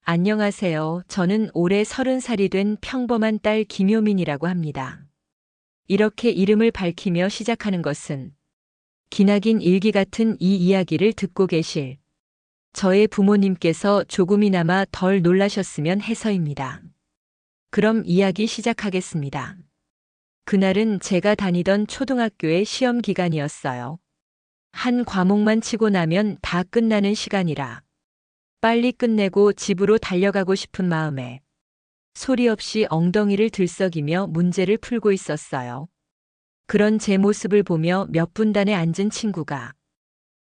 안녕하세요. 저는 올해 30살이 된 평범한 딸 김효민이라고 합니다. 이렇게 이름을 밝히며 시작하는 것은 기나긴 일기 같은 이 이야기를 듣고 계실 저의 부모님께서 조금이나마 덜 놀라셨으면 해서입니다. 그럼 이야기 시작하겠습니다. 그날은 제가 다니던 초등학교의 시험 기간이었어요. 한 과목만 치고 나면 다 끝나는 시간이라 빨리 끝내고 집으로 달려가고 싶은 마음에 소리 없이 엉덩이를 들썩이며 문제를 풀고 있었어요. 그런 제 모습을 보며 몇 분단에 앉은 친구가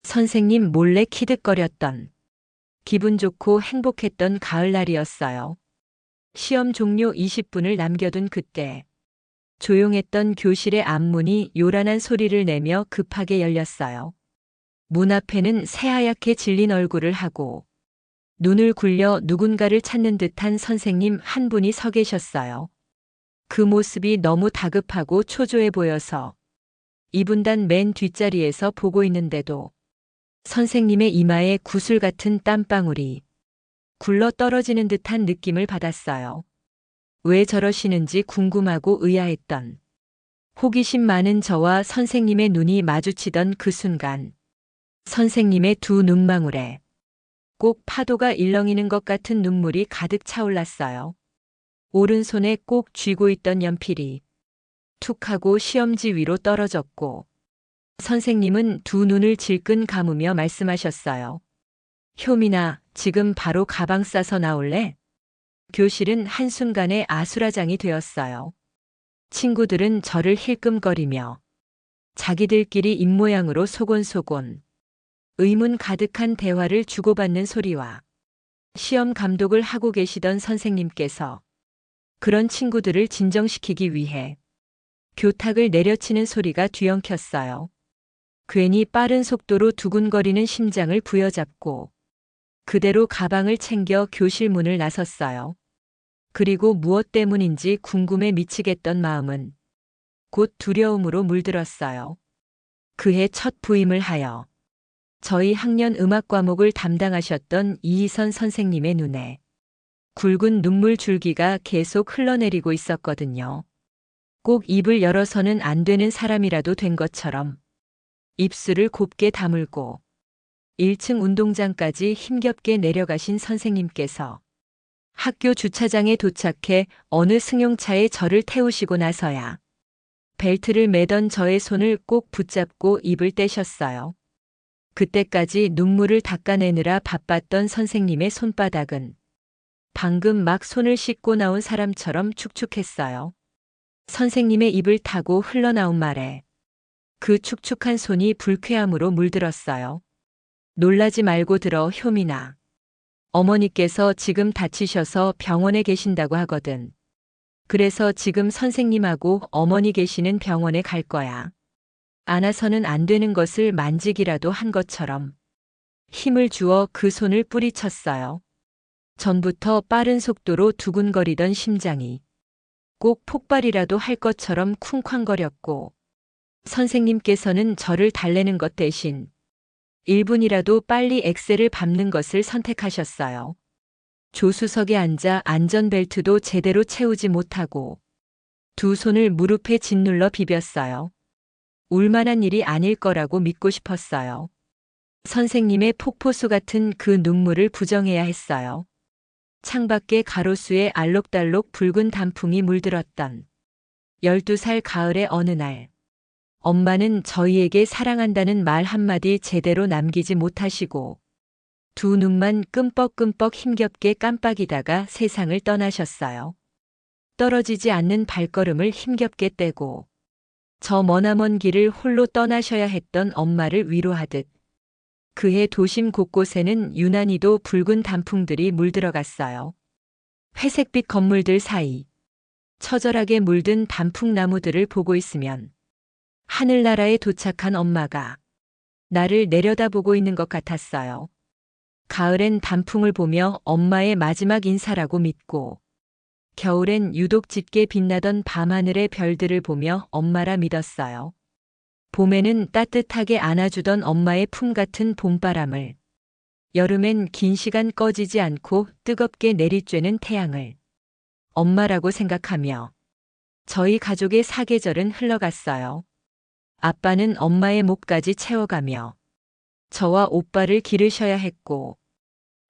선생님 몰래 키득거렸던 기분 좋고 행복했던 가을날이었어요. 시험 종료 20분을 남겨둔 그때 조용했던 교실의 앞문이 요란한 소리를 내며 급하게 열렸어요. 문 앞에는 새하얗게 질린 얼굴을 하고 눈을 굴려 누군가를 찾는 듯한 선생님 한 분이 서 계셨어요. 그 모습이 너무 다급하고 초조해 보여서 2분단 맨 뒷자리에서 보고 있는데도 선생님의 이마에 구슬 같은 땀방울이 굴러 떨어지는 듯한 느낌을 받았어요. 왜 저러시는지 궁금하고 의아했던 호기심 많은 저와 선생님의 눈이 마주치던 그 순간 선생님의 두 눈망울에 꼭 파도가 일렁이는 것 같은 눈물이 가득 차올랐어요. 오른손에 꼭 쥐고 있던 연필이 툭 하고 시험지 위로 떨어졌고 선생님은 두 눈을 질끈 감으며 말씀하셨어요. 효민아, 지금 바로 가방 싸서 나올래? 교실은 한순간에 아수라장이 되었어요. 친구들은 저를 힐끔거리며 자기들끼리 입모양으로 소곤소곤 의문 가득한 대화를 주고받는 소리와 시험 감독을 하고 계시던 선생님께서 그런 친구들을 진정시키기 위해 교탁을 내려치는 소리가 뒤엉켰어요. 괜히 빠른 속도로 두근거리는 심장을 부여잡고 그대로 가방을 챙겨 교실 문을 나섰어요. 그리고 무엇 때문인지 궁금해 미치겠던 마음은 곧 두려움으로 물들었어요. 그해 첫 부임을 하여 저희 학년 음악 과목을 담당하셨던 이희선 선생님의 눈에 굵은 눈물 줄기가 계속 흘러내리고 있었거든요. 꼭 입을 열어서는 안 되는 사람이라도 된 것처럼 입술을 곱게 다물고 1층 운동장까지 힘겹게 내려가신 선생님께서 학교 주차장에 도착해 어느 승용차에 저를 태우시고 나서야 벨트를 매던 저의 손을 꼭 붙잡고 입을 떼셨어요. 그때까지 눈물을 닦아내느라 바빴던 선생님의 손바닥은 방금 막 손을 씻고 나온 사람처럼 축축했어요. 선생님의 입을 타고 흘러나온 말에 그 축축한 손이 불쾌함으로 물들었어요. 놀라지 말고 들어, 효민아. 어머니께서 지금 다치셔서 병원에 계신다고 하거든. 그래서 지금 선생님하고 어머니 계시는 병원에 갈 거야. 안아서는 안 되는 것을 만지기라도 한 것처럼 힘을 주어 그 손을 뿌리쳤어요. 전부터 빠른 속도로 두근거리던 심장이 꼭 폭발이라도 할 것처럼 쿵쾅거렸고 선생님께서는 저를 달래는 것 대신 1분이라도 빨리 엑셀을 밟는 것을 선택하셨어요. 조수석에 앉아 안전벨트도 제대로 채우지 못하고 두 손을 무릎에 짓눌러 비볐어요. 울만한 일이 아닐 거라고 믿고 싶었어요. 선생님의 폭포수 같은 그 눈물을 부정해야 했어요. 창밖에 가로수에 알록달록 붉은 단풍이 물들었던 12살 가을의 어느 날, 엄마는 저희에게 사랑한다는 말 한마디 제대로 남기지 못하시고 두 눈만 끔뻑끔뻑 힘겹게 깜빡이다가 세상을 떠나셨어요. 떨어지지 않는 발걸음을 힘겹게 떼고 저 머나먼 길을 홀로 떠나셔야 했던 엄마를 위로하듯 그해 도심 곳곳에는 유난히도 붉은 단풍들이 물들어갔어요. 회색빛 건물들 사이 처절하게 물든 단풍나무들을 보고 있으면 하늘나라에 도착한 엄마가 나를 내려다보고 있는 것 같았어요. 가을엔 단풍을 보며 엄마의 마지막 인사라고 믿고 겨울엔 유독 짙게 빛나던 밤하늘의 별들을 보며 엄마라 믿었어요. 봄에는 따뜻하게 안아주던 엄마의 품 같은 봄바람을 여름엔 긴 시간 꺼지지 않고 뜨겁게 내리쬐는 태양을 엄마라고 생각하며 저희 가족의 사계절은 흘러갔어요. 아빠는 엄마의 목까지 채워가며 저와 오빠를 기르셔야 했고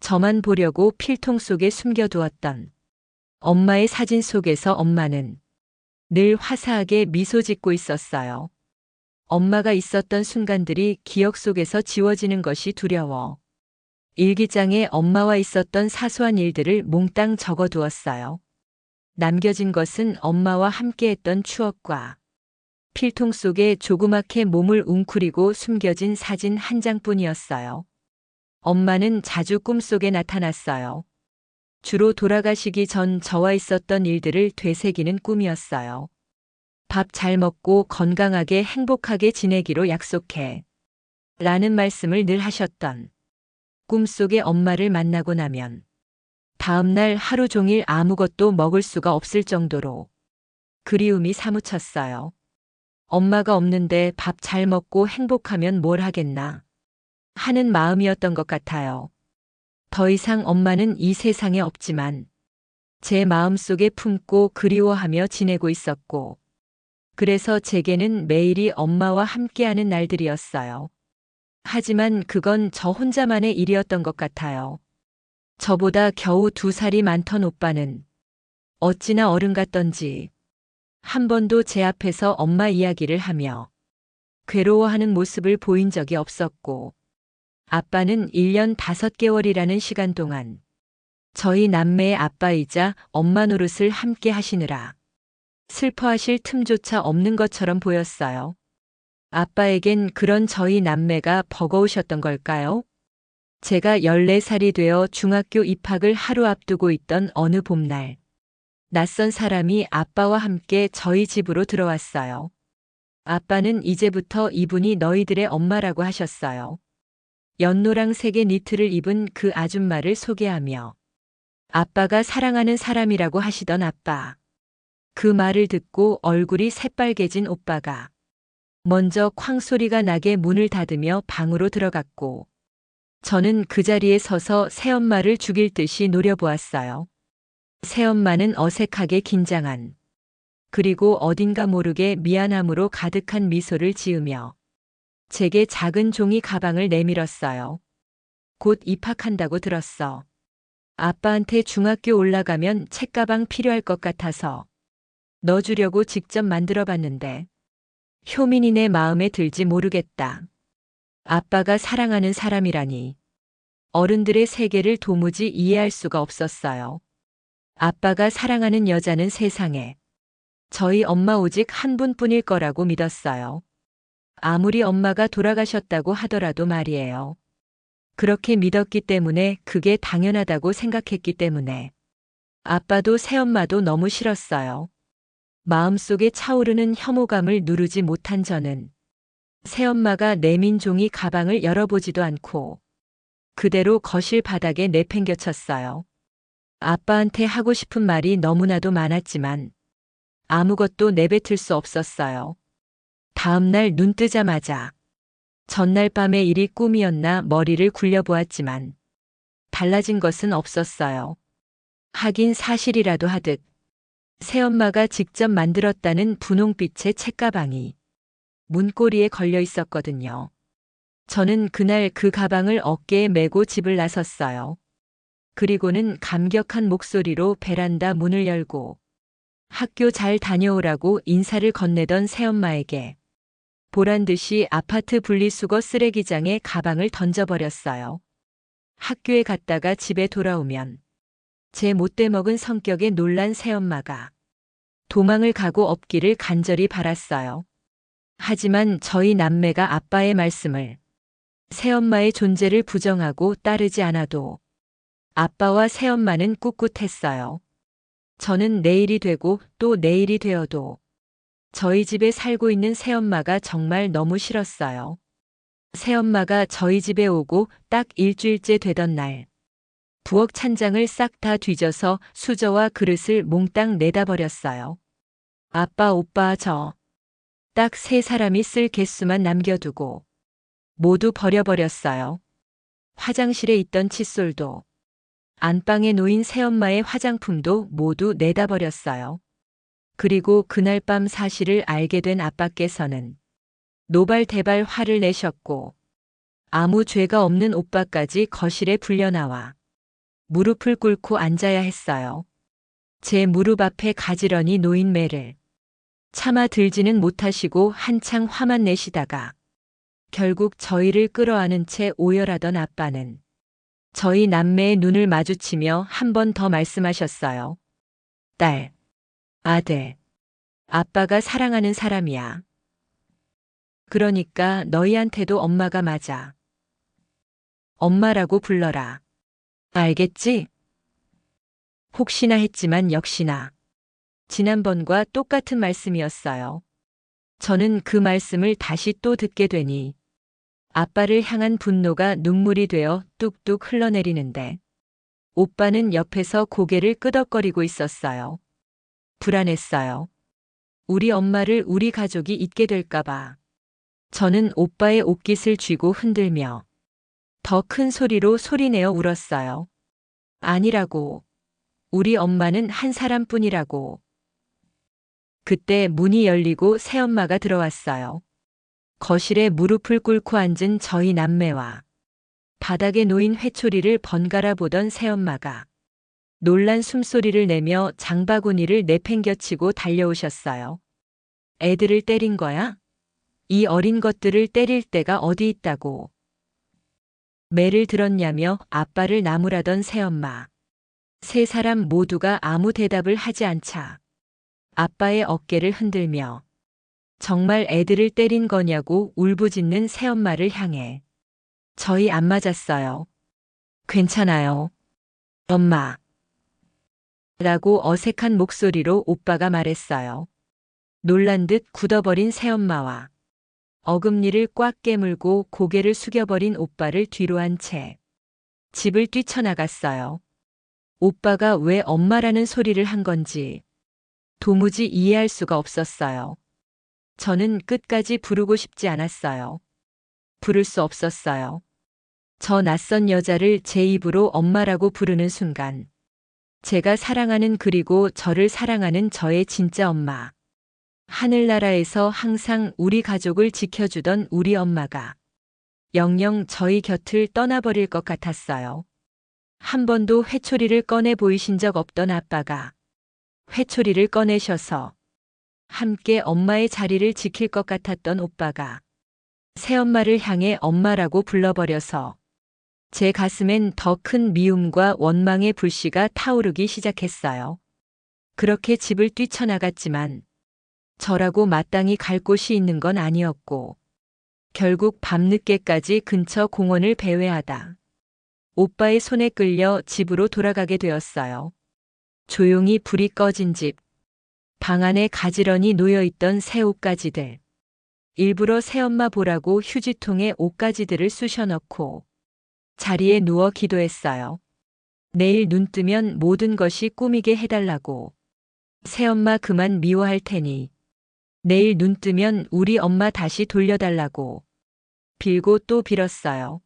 저만 보려고 필통 속에 숨겨두었던 엄마의 사진 속에서 엄마는 늘 화사하게 미소 짓고 있었어요. 엄마가 있었던 순간들이 기억 속에서 지워지는 것이 두려워 일기장에 엄마와 있었던 사소한 일들을 몽땅 적어두었어요. 남겨진 것은 엄마와 함께했던 추억과 필통 속에 조그맣게 몸을 웅크리고 숨겨진 사진 한 장뿐이었어요. 엄마는 자주 꿈속에 나타났어요. 주로 돌아가시기 전 저와 있었던 일들을 되새기는 꿈이었어요. 밥 잘 먹고 건강하게 행복하게 지내기로 약속해. 라는 말씀을 늘 하셨던 꿈속의 엄마를 만나고 나면 다음날 하루 종일 아무것도 먹을 수가 없을 정도로 그리움이 사무쳤어요. 엄마가 없는데 밥 잘 먹고 행복하면 뭘 하겠나 하는 마음이었던 것 같아요. 더 이상 엄마는 이 세상에 없지만 제 마음속에 품고 그리워하며 지내고 있었고 그래서 제게는 매일이 엄마와 함께하는 날들이었어요. 하지만 그건 저 혼자만의 일이었던 것 같아요. 저보다 겨우 2살이 많던 오빠는 어찌나 어른 같던지 한 번도 제 앞에서 엄마 이야기를 하며 괴로워하는 모습을 보인 적이 없었고 아빠는 1년 5개월이라는 시간 동안 저희 남매의 아빠이자 엄마 노릇을 함께 하시느라 슬퍼하실 틈조차 없는 것처럼 보였어요. 아빠에겐 그런 저희 남매가 버거우셨던 걸까요? 제가 14살이 되어 중학교 입학을 하루 앞두고 있던 어느 봄날, 낯선 사람이 아빠와 함께 저희 집으로 들어왔어요. 아빠는 이제부터 이분이 너희들의 엄마라고 하셨어요. 연노랑색의 니트를 입은 그 아줌마를 소개하며 아빠가 사랑하는 사람이라고 하시던 아빠. 그 말을 듣고 얼굴이 새빨개진 오빠가 먼저 쾅 소리가 나게 문을 닫으며 방으로 들어갔고 저는 그 자리에 서서 새엄마를 죽일 듯이 노려보았어요. 새엄마는 어색하게 긴장한 그리고 어딘가 모르게 미안함으로 가득한 미소를 지으며 제게 작은 종이 가방을 내밀었어요. 곧 입학한다고 들었어. 아빠한테 중학교 올라가면 책가방 필요할 것 같아서 넣어주려고 직접 만들어봤는데 효민이네 마음에 들지 모르겠다. 아빠가 사랑하는 사람이라니 어른들의 세계를 도무지 이해할 수가 없었어요. 아빠가 사랑하는 여자는 세상에 저희 엄마 오직 한 분뿐일 거라고 믿었어요. 아무리 엄마가 돌아가셨다고 하더라도 말이에요. 그렇게 믿었기 때문에 그게 당연하다고 생각했기 때문에 아빠도 새엄마도 너무 싫었어요. 마음속에 차오르는 혐오감을 누르지 못한 저는 새엄마가 내민 종이 가방을 열어보지도 않고 그대로 거실 바닥에 내팽겨쳤어요. 아빠한테 하고 싶은 말이 너무나도 많았지만 아무것도 내뱉을 수 없었어요. 다음날 눈 뜨자마자 전날 밤의 일이 꿈이었나 머리를 굴려보았지만 달라진 것은 없었어요. 하긴 사실이라도 하듯 새엄마가 직접 만들었다는 분홍빛의 책가방이 문고리에 걸려 있었거든요. 저는 그날 그 가방을 어깨에 메고 집을 나섰어요. 그리고는 감격한 목소리로 베란다 문을 열고 학교 잘 다녀오라고 인사를 건네던 새엄마에게 보란듯이 아파트 분리수거 쓰레기장에 가방을 던져버렸어요. 학교에 갔다가 집에 돌아오면 제 못돼 먹은 성격에 놀란 새엄마가 도망을 가고 없기를 간절히 바랐어요. 하지만 저희 남매가 아빠의 말씀을 새엄마의 존재를 부정하고 따르지 않아도 아빠와 새엄마는 꿋꿋했어요. 저는 내일이 되고 또 내일이 되어도 저희 집에 살고 있는 새엄마가 정말 너무 싫었어요. 새엄마가 저희 집에 오고 딱 일주일째 되던 날, 부엌 찬장을 싹 다 뒤져서 수저와 그릇을 몽땅 내다 버렸어요. 아빠, 오빠, 저. 딱 3사람이 쓸 개수만 남겨두고 모두 버려버렸어요. 화장실에 있던 칫솔도, 안방에 놓인 새엄마의 화장품도 모두 내다 버렸어요. 그리고 그날 밤 사실을 알게 된 아빠께서는 노발대발 화를 내셨고 아무 죄가 없는 오빠까지 거실에 불려나와 무릎을 꿇고 앉아야 했어요. 제 무릎 앞에 가지런히 놓인 매를 차마 들지는 못하시고 한창 화만 내시다가 결국 저희를 끌어안은 채 오열하던 아빠는 저희 남매의 눈을 마주치며 한 번 더 말씀하셨어요. 딸, 아들, 아빠가 사랑하는 사람이야. 그러니까 너희한테도 엄마가 맞아. 엄마라고 불러라. 알겠지? 혹시나 했지만 역시나 지난번과 똑같은 말씀이었어요. 저는 그 말씀을 다시 또 듣게 되니 아빠를 향한 분노가 눈물이 되어 뚝뚝 흘러내리는데 오빠는 옆에서 고개를 끄덕거리고 있었어요. 불안했어요. 우리 엄마를 우리 가족이 잊게 될까봐. 저는 오빠의 옷깃을 쥐고 흔들며 더 큰 소리로 소리내어 울었어요. 아니라고. 우리 엄마는 한 사람뿐이라고. 그때 문이 열리고 새엄마가 들어왔어요. 거실에 무릎을 꿇고 앉은 저희 남매와 바닥에 놓인 회초리를 번갈아 보던 새엄마가 놀란 숨소리를 내며 장바구니를 내팽겨치고 달려오셨어요. 애들을 때린 거야? 이 어린 것들을 때릴 데가 어디 있다고. 매를 들었냐며 아빠를 나무라던 새엄마. 세 사람 모두가 아무 대답을 하지 않자 아빠의 어깨를 흔들며 정말 애들을 때린 거냐고 울부짖는 새엄마를 향해 저희 안 맞았어요. 괜찮아요. 엄마. 라고 어색한 목소리로 오빠가 말했어요. 놀란 듯 굳어버린 새엄마와 어금니를 꽉 깨물고 고개를 숙여버린 오빠를 뒤로 한 채 집을 뛰쳐나갔어요. 오빠가 왜 엄마라는 소리를 한 건지 도무지 이해할 수가 없었어요. 저는 끝까지 부르고 싶지 않았어요. 부를 수 없었어요. 저 낯선 여자를 제 입으로 엄마라고 부르는 순간 제가 사랑하는 그리고 저를 사랑하는 저의 진짜 엄마. 하늘나라에서 항상 우리 가족을 지켜주던 우리 엄마가 영영 저희 곁을 떠나버릴 것 같았어요. 한 번도 회초리를 꺼내 보이신 적 없던 아빠가 회초리를 꺼내셔서 함께 엄마의 자리를 지킬 것 같았던 오빠가 새엄마를 향해 엄마라고 불러버려서 제 가슴엔 더 큰 미움과 원망의 불씨가 타오르기 시작했어요. 그렇게 집을 뛰쳐나갔지만 저라고 마땅히 갈 곳이 있는 건 아니었고 결국 밤늦게까지 근처 공원을 배회하다 오빠의 손에 끌려 집으로 돌아가게 되었어요. 조용히 불이 꺼진 집, 방 안에 가지런히 놓여있던 새 옷가지들, 일부러 새엄마 보라고 휴지통에 옷가지들을 쑤셔 넣고 자리에 누워 기도했어요. 내일 눈 뜨면 모든 것이 꾸미게 해달라고. 새엄마 그만 미워할 테니 내일 눈 뜨면 우리 엄마 다시 돌려달라고. 빌고 또 빌었어요.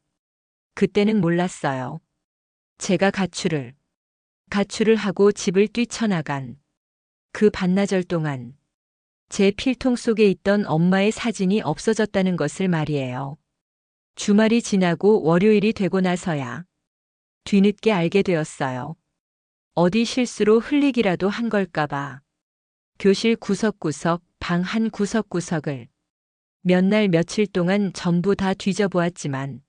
그때는 몰랐어요. 제가 가출을 하고 집을 뛰쳐나간 그 반나절 동안 제 필통 속에 있던 엄마의 사진이 없어졌다는 것을 말이에요. 주말이 지나고 월요일이 되고 나서야 뒤늦게 알게 되었어요. 어디 실수로 흘리기라도 한 걸까봐 교실 구석구석, 방 한 구석구석을 몇 날 며칠 동안 전부 다 뒤져보았지만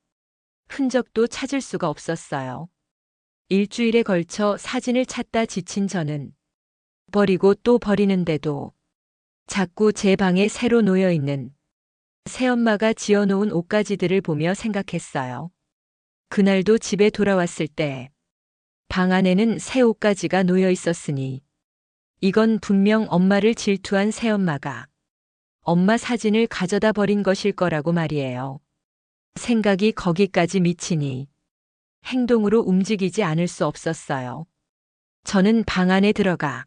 흔적도 찾을 수가 없었어요. 일주일에 걸쳐 사진을 찾다 지친 저는 버리고 또 버리는데도 자꾸 제 방에 새로 놓여있는 새엄마가 지어놓은 옷가지들을 보며 생각했어요. 그날도 집에 돌아왔을 때 방 안에는 새 옷가지가 놓여 있었으니 이건 분명 엄마를 질투한 새엄마가 엄마 사진을 가져다 버린 것일 거라고 말이에요. 생각이 거기까지 미치니 행동으로 움직이지 않을 수 없었어요. 저는 방 안에 들어가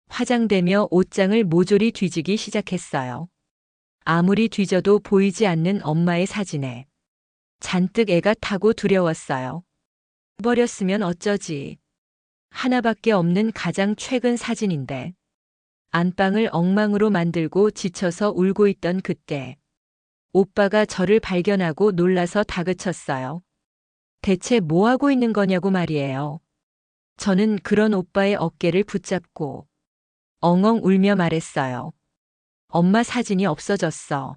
화장대며 옷장을 모조리 뒤지기 시작했어요. 아무리 뒤져도 보이지 않는 엄마의 사진에 잔뜩 애가 타고 두려웠어요. 버렸으면 어쩌지. 하나밖에 없는 가장 최근 사진인데. 안방을 엉망으로 만들고 지쳐서 울고 있던 그때 오빠가 저를 발견하고 놀라서 다그쳤어요. 대체 뭐 하고 있는 거냐고 말이에요. 저는 그런 오빠의 어깨를 붙잡고 엉엉 울며 말했어요. 엄마 사진이 없어졌어.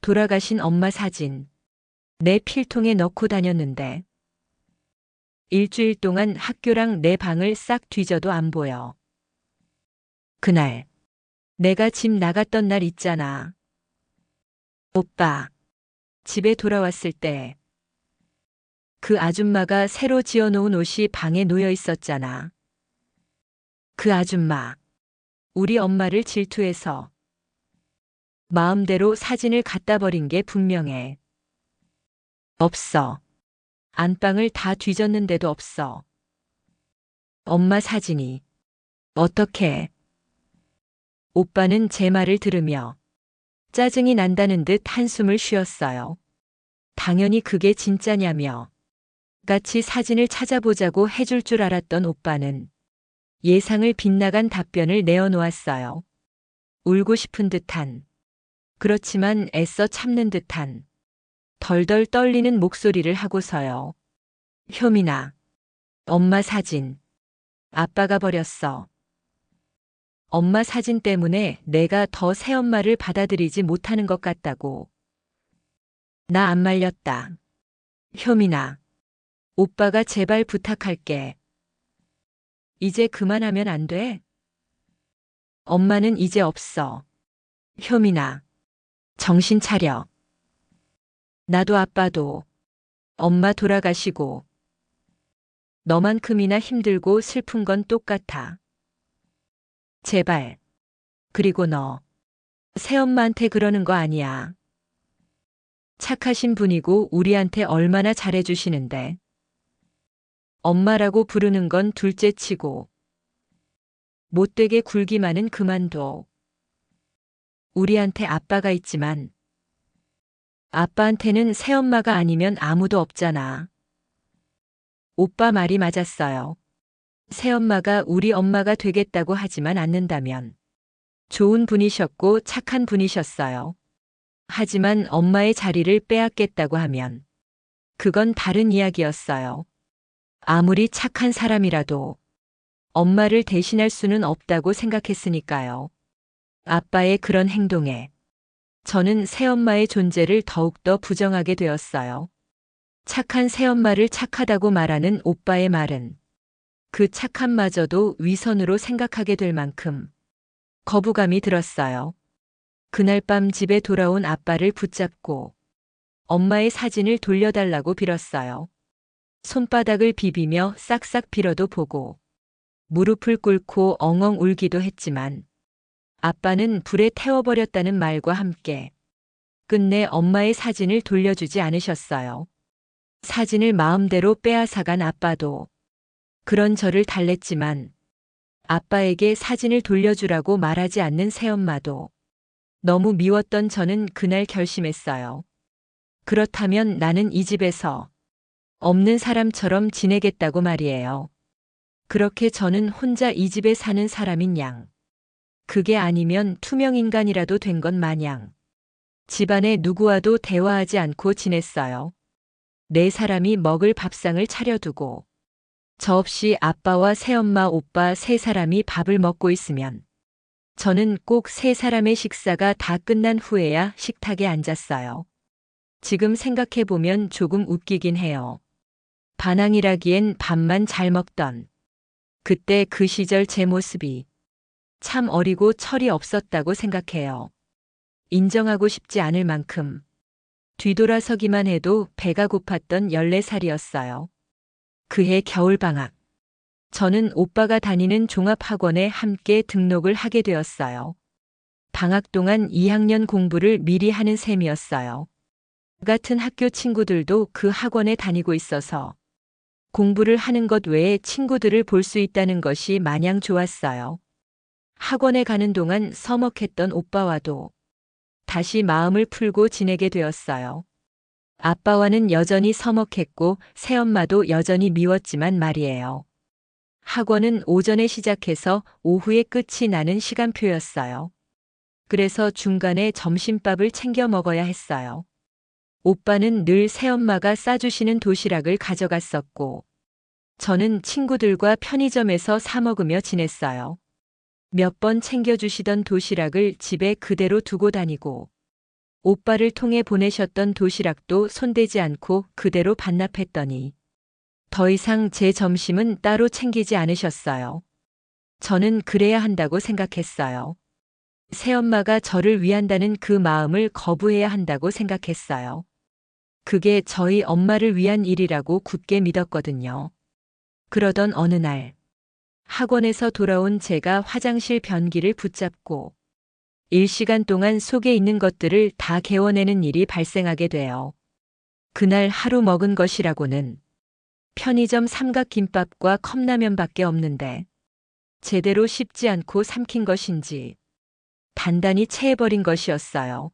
돌아가신 엄마 사진. 내 필통에 넣고 다녔는데 일주일 동안 학교랑 내 방을 싹 뒤져도 안 보여. 그날 내가 집 나갔던 날 있잖아. 오빠, 집에 돌아왔을 때 그 아줌마가 새로 지어놓은 옷이 방에 놓여 있었잖아. 그 아줌마, 우리 엄마를 질투해서 마음대로 사진을 갖다 버린 게 분명해. 없어. 안방을 다 뒤졌는데도 없어. 엄마 사진이. 어떻게? 오빠는 제 말을 들으며 짜증이 난다는 듯 한숨을 쉬었어요. 당연히 그게 진짜냐며 같이 사진을 찾아보자고 해줄 줄 알았던 오빠는 예상을 빗나간 답변을 내어놓았어요. 울고 싶은 듯한, 그렇지만 애써 참는 듯한, 덜덜 떨리는 목소리를 하고서요. 효민아, 엄마 사진. 아빠가 버렸어. 엄마 사진 때문에 내가 더 새엄마를 받아들이지 못하는 것 같다고. 나 안 말렸다. 효민아, 오빠가 제발 부탁할게. 이제 그만하면 안 돼? 엄마는 이제 없어. 효민아, 정신 차려. 나도 아빠도 엄마 돌아가시고 너만큼이나 힘들고 슬픈 건 똑같아. 제발. 그리고 너 새엄마한테 그러는 거 아니야. 착하신 분이고 우리한테 얼마나 잘해주시는데. 엄마라고 부르는 건 둘째치고 못되게 굴기만은 그만둬. 우리한테 아빠가 있지만 아빠한테는 새엄마가 아니면 아무도 없잖아. 오빠 말이 맞았어요. 새엄마가 우리 엄마가 되겠다고 하지만 않는다면 좋은 분이셨고 착한 분이셨어요. 하지만 엄마의 자리를 빼앗겠다고 하면 그건 다른 이야기였어요. 아무리 착한 사람이라도 엄마를 대신할 수는 없다고 생각했으니까요. 아빠의 그런 행동에 저는 새엄마의 존재를 더욱더 부정하게 되었어요. 착한 새엄마를 착하다고 말하는 오빠의 말은 그 착함마저도 위선으로 생각하게 될 만큼 거부감이 들었어요. 그날 밤 집에 돌아온 아빠를 붙잡고 엄마의 사진을 돌려달라고 빌었어요. 손바닥을 비비며 싹싹 빌어도 보고 무릎을 꿇고 엉엉 울기도 했지만 아빠는 불에 태워버렸다는 말과 함께 끝내 엄마의 사진을 돌려주지 않으셨어요. 사진을 마음대로 빼앗아간 아빠도 그런 저를 달랬지만 아빠에게 사진을 돌려주라고 말하지 않는 새엄마도 너무 미웠던 저는 그날 결심했어요. 그렇다면 나는 이 집에서 없는 사람처럼 지내겠다고 말이에요. 그렇게 저는 혼자 이 집에 사는 사람인 양. 그게 아니면 투명인간이라도 된 것 마냥 집안에 누구와도 대화하지 않고 지냈어요. 네 사람이 먹을 밥상을 차려두고 저 없이 아빠와 새엄마, 오빠 세 사람이 밥을 먹고 있으면 저는 꼭 세 사람의 식사가 다 끝난 후에야 식탁에 앉았어요. 지금 생각해보면 조금 웃기긴 해요. 반항이라기엔 밥만 잘 먹던 그때 그 시절 제 모습이 참 어리고 철이 없었다고 생각해요. 인정하고 싶지 않을 만큼 뒤돌아서기만 해도 배가 고팠던 14살이었어요. 그해 겨울방학. 저는 오빠가 다니는 종합학원에 함께 등록을 하게 되었어요. 방학 동안 2학년 공부를 미리 하는 셈이었어요. 같은 학교 친구들도 그 학원에 다니고 있어서 공부를 하는 것 외에 친구들을 볼 수 있다는 것이 마냥 좋았어요. 학원에 가는 동안 서먹했던 오빠와도 다시 마음을 풀고 지내게 되었어요. 아빠와는 여전히 서먹했고 새엄마도 여전히 미웠지만 말이에요. 학원은 오전에 시작해서 오후에 끝이 나는 시간표였어요. 그래서 중간에 점심밥을 챙겨 먹어야 했어요. 오빠는 늘 새엄마가 싸주시는 도시락을 가져갔었고, 저는 친구들과 편의점에서 사 먹으며 지냈어요. 몇 번 챙겨주시던 도시락을 집에 그대로 두고 다니고, 오빠를 통해 보내셨던 도시락도 손대지 않고 그대로 반납했더니, 더 이상 제 점심은 따로 챙기지 않으셨어요. 저는 그래야 한다고 생각했어요. 새엄마가 저를 위한다는 그 마음을 거부해야 한다고 생각했어요. 그게 저희 엄마를 위한 일이라고 굳게 믿었거든요. 그러던 어느 날, 학원에서 돌아온 제가 화장실 변기를 붙잡고 1시간 동안 속에 있는 것들을 다 개워내는 일이 발생하게 돼요. 그날 하루 먹은 것이라고는 편의점 삼각김밥과 컵라면밖에 없는데 제대로 씹지 않고 삼킨 것인지 단단히 체해버린 것이었어요.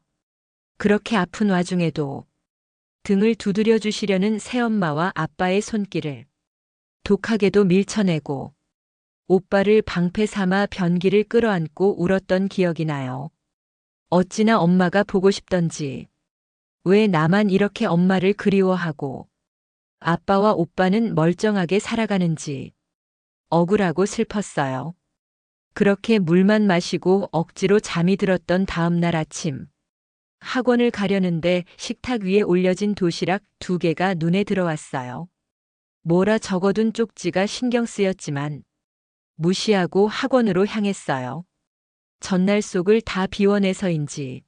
그렇게 아픈 와중에도 등을 두드려 주시려는 새엄마와 아빠의 손길을 독하게도 밀쳐내고 오빠를 방패 삼아 변기를 끌어안고 울었던 기억이 나요. 어찌나 엄마가 보고 싶던지, 왜 나만 이렇게 엄마를 그리워하고 아빠와 오빠는 멀쩡하게 살아가는지 억울하고 슬펐어요. 그렇게 물만 마시고 억지로 잠이 들었던 다음 날 아침, 학원을 가려는데 식탁 위에 올려진 도시락 2개가 눈에 들어왔어요. 뭐라 적어둔 쪽지가 신경 쓰였지만 무시하고 학원으로 향했어요. 전날 속을 다 비워내서인지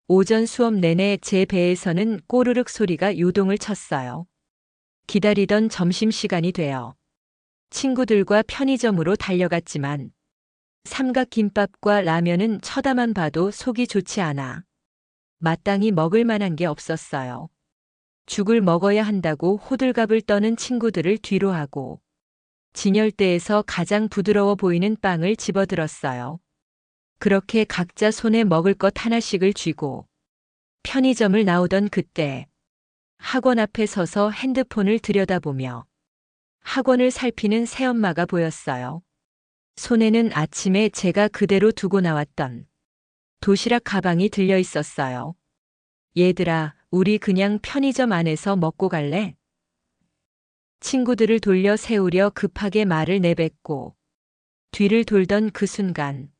오전 수업 내내 제 배에서는 꼬르륵 소리가 요동을 쳤어요. 기다리던 점심시간이 되어 친구들과 편의점으로 달려갔지만 삼각김밥과 라면은 쳐다만 봐도 속이 좋지 않아 마땅히 먹을 만한 게 없었어요. 죽을 먹어야 한다고 호들갑을 떠는 친구들을 뒤로 하고 진열대에서 가장 부드러워 보이는 빵을 집어들었어요. 그렇게 각자 손에 먹을 것 하나씩을 쥐고 편의점을 나오던 그때 학원 앞에 서서 핸드폰을 들여다보며 학원을 살피는 새엄마가 보였어요. 손에는 아침에 제가 그대로 두고 나왔던 도시락 가방이 들려 있었어요. 얘들아, 우리 그냥 편의점 안에서 먹고 갈래? 친구들을 돌려 세우려 급하게 말을 내뱉고 뒤를 돌던 그 순간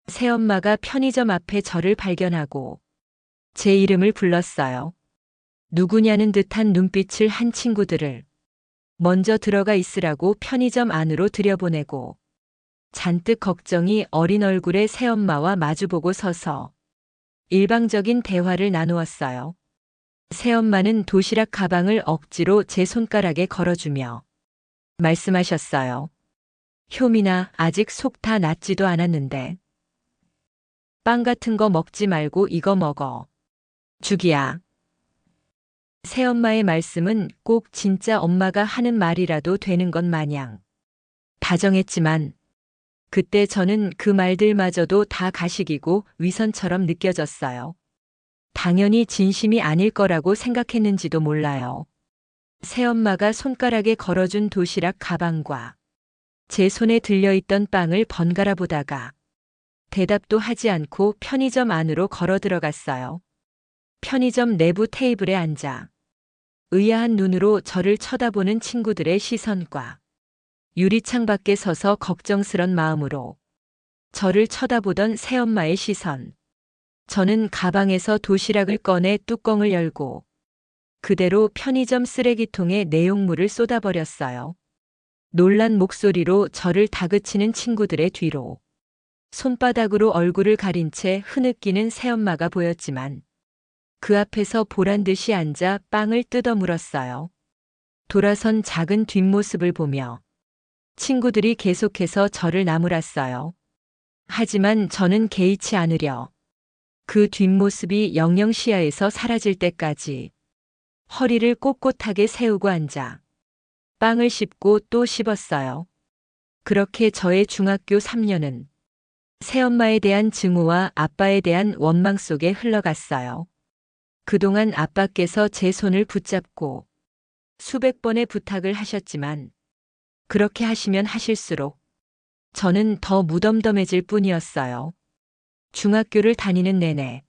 새엄마가 편의점 앞에 저를 발견하고 제 이름을 불렀어요. 누구냐는 듯한 눈빛을 한 친구들을 먼저 들어가 있으라고 편의점 안으로 들여보내고 잔뜩 걱정이 어린 얼굴의 새엄마와 마주보고 서서 일방적인 대화를 나누었어요. 새엄마는 도시락 가방을 억지로 제 손가락에 걸어주며 말씀하셨어요. 효민아, 아직 속 다 낫지도 않았는데 빵 같은 거 먹지 말고 이거 먹어. 죽이야. 새엄마의 말씀은 꼭 진짜 엄마가 하는 말이라도 되는 것 마냥 다정했지만 그때 저는 그 말들마저도 다 가식이고 위선처럼 느껴졌어요. 당연히 진심이 아닐 거라고 생각했는지도 몰라요. 새엄마가 손가락에 걸어준 도시락 가방과 제 손에 들려있던 빵을 번갈아 보다가 대답도 하지 않고 편의점 안으로 걸어 들어갔어요. 편의점 내부 테이블에 앉아 의아한 눈으로 저를 쳐다보는 친구들의 시선과 유리창 밖에 서서 걱정스런 마음으로 저를 쳐다보던 새엄마의 시선. 저는 가방에서 도시락을 꺼내 뚜껑을 열고 그대로 편의점 쓰레기통에 내용물을 쏟아버렸어요. 놀란 목소리로 저를 다그치는 친구들의 뒤로 손바닥으로 얼굴을 가린 채 흐느끼는 새엄마가 보였지만 그 앞에서 보란 듯이 앉아 빵을 뜯어 물었어요. 돌아선 작은 뒷모습을 보며 친구들이 계속해서 저를 나무랐어요. 하지만 저는 개의치 않으려 그 뒷모습이 영영 시야에서 사라질 때까지 허리를 꼿꼿하게 세우고 앉아 빵을 씹고 또 씹었어요. 그렇게 저의 중학교 3년은 새엄마에 대한 증오와 아빠에 대한 원망 속에 흘러갔어요. 그동안 아빠께서 제 손을 붙잡고 수백 번의 부탁을 하셨지만 그렇게 하시면 하실수록 저는 더 무덤덤해질 뿐이었어요. 중학교를 다니는 내내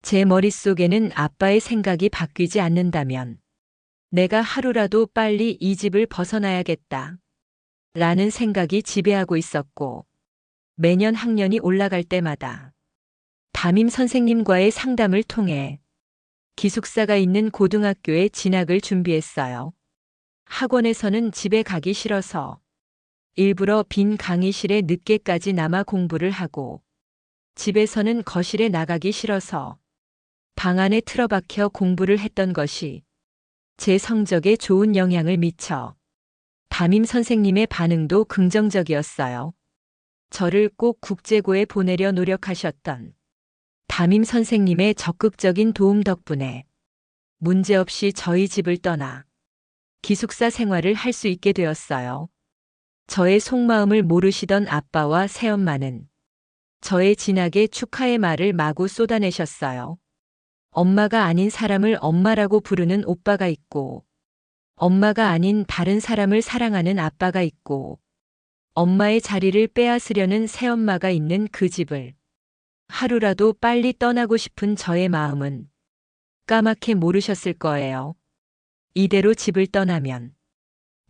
제 머릿속에는 아빠의 생각이 바뀌지 않는다면 내가 하루라도 빨리 이 집을 벗어나야겠다 라는 생각이 지배하고 있었고, 매년 학년이 올라갈 때마다 담임 선생님과의 상담을 통해 기숙사가 있는 고등학교에 진학을 준비했어요. 학원에서는 집에 가기 싫어서 일부러 빈 강의실에 늦게까지 남아 공부를 하고, 집에서는 거실에 나가기 싫어서 방 안에 틀어박혀 공부를 했던 것이 제 성적에 좋은 영향을 미쳐 담임 선생님의 반응도 긍정적이었어요. 저를 꼭 국제고에 보내려 노력하셨던 담임 선생님의 적극적인 도움 덕분에 문제없이 저희 집을 떠나 기숙사 생활을 할 수 있게 되었어요. 저의 속마음을 모르시던 아빠와 새엄마는 저의 진학에 축하의 말을 마구 쏟아내셨어요. 엄마가 아닌 사람을 엄마라고 부르는 오빠가 있고, 엄마가 아닌 다른 사람을 사랑하는 아빠가 있고, 엄마의 자리를 빼앗으려는 새엄마가 있는 그 집을 하루라도 빨리 떠나고 싶은 저의 마음은 까맣게 모르셨을 거예요. 이대로 집을 떠나면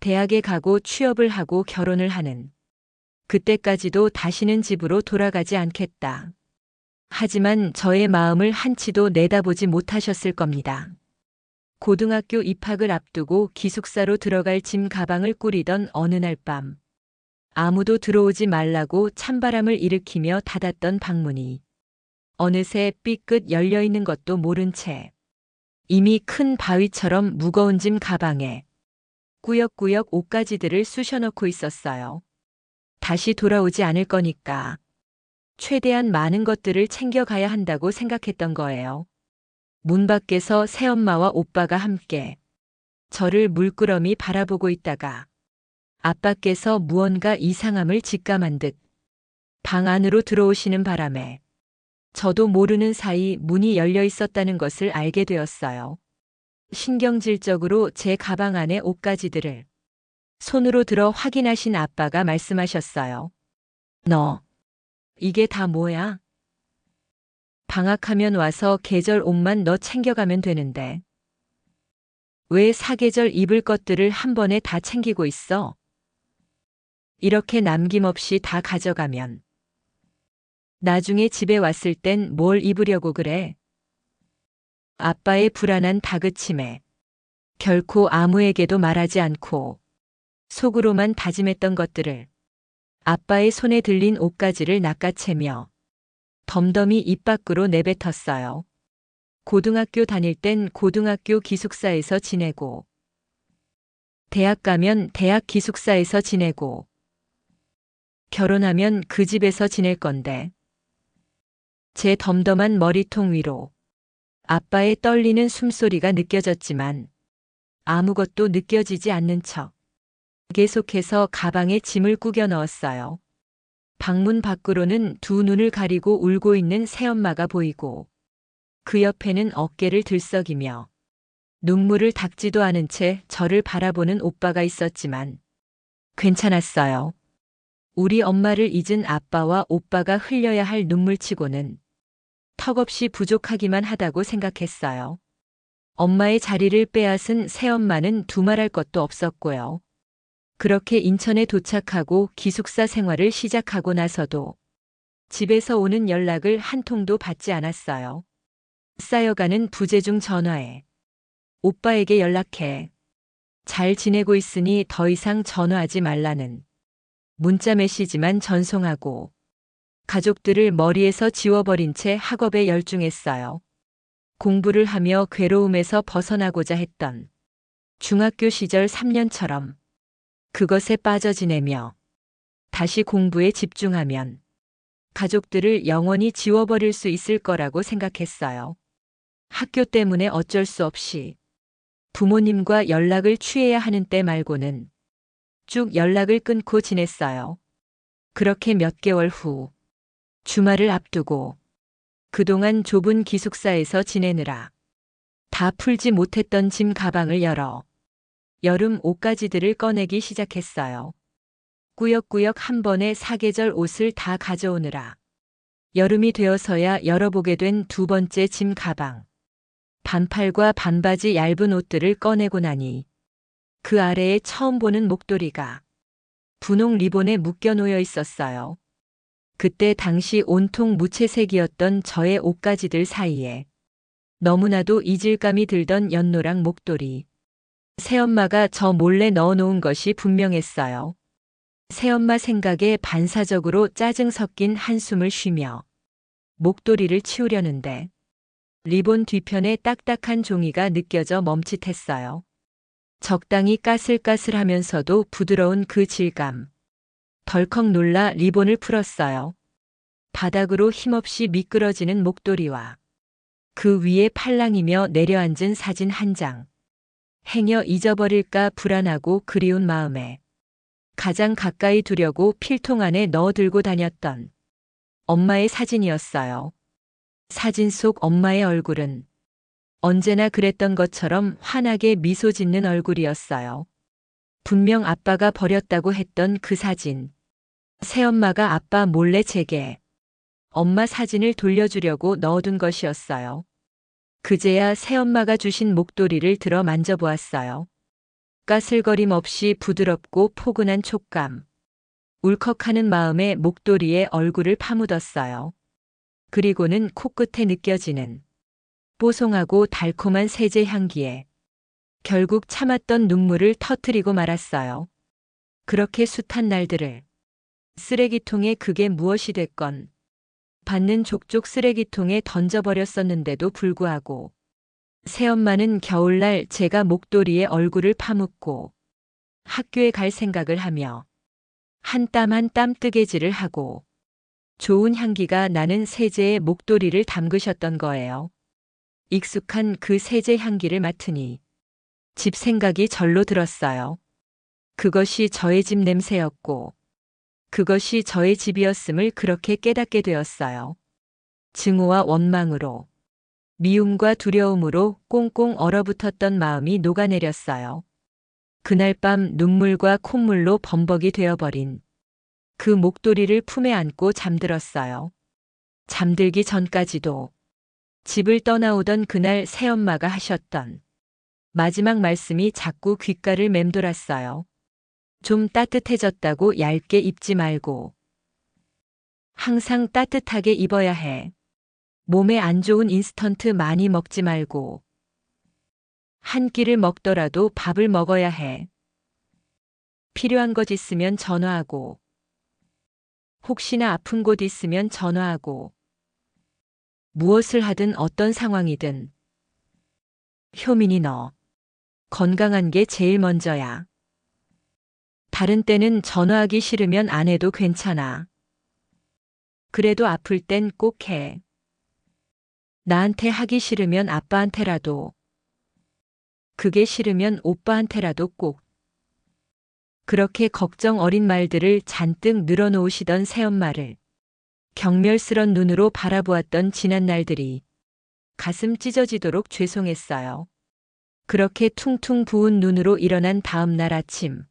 대학에 가고 취업을 하고 결혼을 하는 그때까지도 다시는 집으로 돌아가지 않겠다. 하지만 저의 마음을 한치도 내다보지 못하셨을 겁니다. 고등학교 입학을 앞두고 기숙사로 들어갈 짐 가방을 꾸리던 어느 날 밤, 아무도 들어오지 말라고 찬바람을 일으키며 닫았던 방문이 어느새 삐끗 열려 있는 것도 모른 채 이미 큰 바위처럼 무거운 짐 가방에 꾸역꾸역 옷가지들을 쑤셔넣고 있었어요. 다시 돌아오지 않을 거니까 최대한 많은 것들을 챙겨가야 한다고 생각했던 거예요. 문 밖에서 새엄마와 오빠가 함께 저를 물끄러미 바라보고 있다가 아빠께서 무언가 이상함을 직감한 듯 방 안으로 들어오시는 바람에 저도 모르는 사이 문이 열려 있었다는 것을 알게 되었어요. 신경질적으로 제 가방 안의 옷가지들을 손으로 들어 확인하신 아빠가 말씀하셨어요. 너, 이게 다 뭐야? 방학하면 와서 계절 옷만 너 챙겨가면 되는데 왜 사계절 입을 것들을 한 번에 다 챙기고 있어? 이렇게 남김없이 다 가져가면 나중에 집에 왔을 땐 뭘 입으려고 그래? 아빠의 불안한 다그침에 결코 아무에게도 말하지 않고 속으로만 다짐했던 것들을 아빠의 손에 들린 옷가지를 낚아채며 덤덤히 입 밖으로 내뱉었어요. 고등학교 다닐 땐 고등학교 기숙사에서 지내고, 대학 가면 대학 기숙사에서 지내고, 결혼하면 그 집에서 지낼 건데. 제 덤덤한 머리통 위로 아빠의 떨리는 숨소리가 느껴졌지만 아무것도 느껴지지 않는 척 계속해서 가방에 짐을 꾸겨 넣었어요. 방문 밖으로는 두 눈을 가리고 울고 있는 새엄마가 보이고, 그 옆에는 어깨를 들썩이며 눈물을 닦지도 않은 채 저를 바라보는 오빠가 있었지만 괜찮았어요. 우리 엄마를 잊은 아빠와 오빠가 흘려야 할 눈물치고는 턱없이 부족하기만 하다고 생각했어요. 엄마의 자리를 빼앗은 새엄마는 두말할 것도 없었고요. 그렇게 인천에 도착하고 기숙사 생활을 시작하고 나서도 집에서 오는 연락을 한 통도 받지 않았어요. 쌓여가는 부재중 전화에 오빠에게 연락해. 잘 지내고 있으니 더 이상 전화하지 말라는 문자 메시지만 전송하고 가족들을 머리에서 지워버린 채 학업에 열중했어요. 공부를 하며 괴로움에서 벗어나고자 했던 중학교 시절 3년처럼 그것에 빠져 지내며 다시 공부에 집중하면 가족들을 영원히 지워버릴 수 있을 거라고 생각했어요. 학교 때문에 어쩔 수 없이 부모님과 연락을 취해야 하는 때 말고는 쭉 연락을 끊고 지냈어요. 그렇게 몇 개월 후 주말을 앞두고 그동안 좁은 기숙사에서 지내느라 다 풀지 못했던 짐 가방을 열어 여름 옷가지들을 꺼내기 시작했어요. 꾸역꾸역 한 번에 사계절 옷을 다 가져오느라 여름이 되어서야 열어보게 된 두 번째 짐 가방. 반팔과 반바지 얇은 옷들을 꺼내고 나니 그 아래에 처음 보는 목도리가 분홍 리본에 묶여 놓여 있었어요. 그때 당시 온통 무채색이었던 저의 옷가지들 사이에 너무나도 이질감이 들던 연노랑 목도리. 새엄마가 저 몰래 넣어놓은 것이 분명했어요. 새엄마 생각에 반사적으로 짜증 섞인 한숨을 쉬며 목도리를 치우려는데 리본 뒤편에 딱딱한 종이가 느껴져 멈칫했어요. 적당히 까슬까슬하면서도 부드러운 그 질감. 덜컥 놀라 리본을 풀었어요. 바닥으로 힘없이 미끄러지는 목도리와 그 위에 팔랑이며 내려앉은 사진 한 장. 행여 잊어버릴까 불안하고 그리운 마음에 가장 가까이 두려고 필통 안에 넣어 들고 다녔던 엄마의 사진이었어요. 사진 속 엄마의 얼굴은 언제나 그랬던 것처럼 환하게 미소 짓는 얼굴이었어요. 분명 아빠가 버렸다고 했던 그 사진. 새엄마가 아빠 몰래 제게 엄마 사진을 돌려주려고 넣어둔 것이었어요. 그제야 새엄마가 주신 목도리를 들어 만져보았어요. 까슬거림 없이 부드럽고 포근한 촉감. 울컥하는 마음에 목도리에 얼굴을 파묻었어요. 그리고는 코끝에 느껴지는 뽀송하고 달콤한 세제 향기에 결국 참았던 눈물을 터뜨리고 말았어요. 그렇게 숱한 날들을 쓰레기통에 그게 무엇이 됐건 받는 족족 쓰레기통에 던져버렸었는데도 불구하고 새엄마는 겨울날 제가 목도리에 얼굴을 파묻고 학교에 갈 생각을 하며 한 땀 한 땀 뜨개질을 하고 좋은 향기가 나는 세제에 목도리를 담그셨던 거예요. 익숙한 그 세제 향기를 맡으니 집 생각이 절로 들었어요. 그것이 저의 집 냄새였고 그것이 저의 집이었음을 그렇게 깨닫게 되었어요. 증오와 원망으로 미움과 두려움으로 꽁꽁 얼어붙었던 마음이 녹아내렸어요. 그날 밤 눈물과 콧물로 범벅이 되어버린 그 목도리를 품에 안고 잠들었어요. 잠들기 전까지도 집을 떠나오던 그날 새엄마가 하셨던 마지막 말씀이 자꾸 귓가를 맴돌았어요. 좀 따뜻해졌다고 얇게 입지 말고 항상 따뜻하게 입어야 해. 몸에 안 좋은 인스턴트 많이 먹지 말고 한 끼를 먹더라도 밥을 먹어야 해. 필요한 것 있으면 전화하고 혹시나 아픈 곳 있으면 전화하고 무엇을 하든 어떤 상황이든 효민이 너 건강한 게 제일 먼저야. 다른 때는 전화하기 싫으면 안 해도 괜찮아. 그래도 아플 땐 꼭 해. 나한테 하기 싫으면 아빠한테라도. 그게 싫으면 오빠한테라도 꼭. 그렇게 걱정 어린 말들을 잔뜩 늘어놓으시던 새엄마를 경멸스런 눈으로 바라보았던 지난 날들이 가슴 찢어지도록 죄송했어요. 그렇게 퉁퉁 부은 눈으로 일어난 다음 날 아침.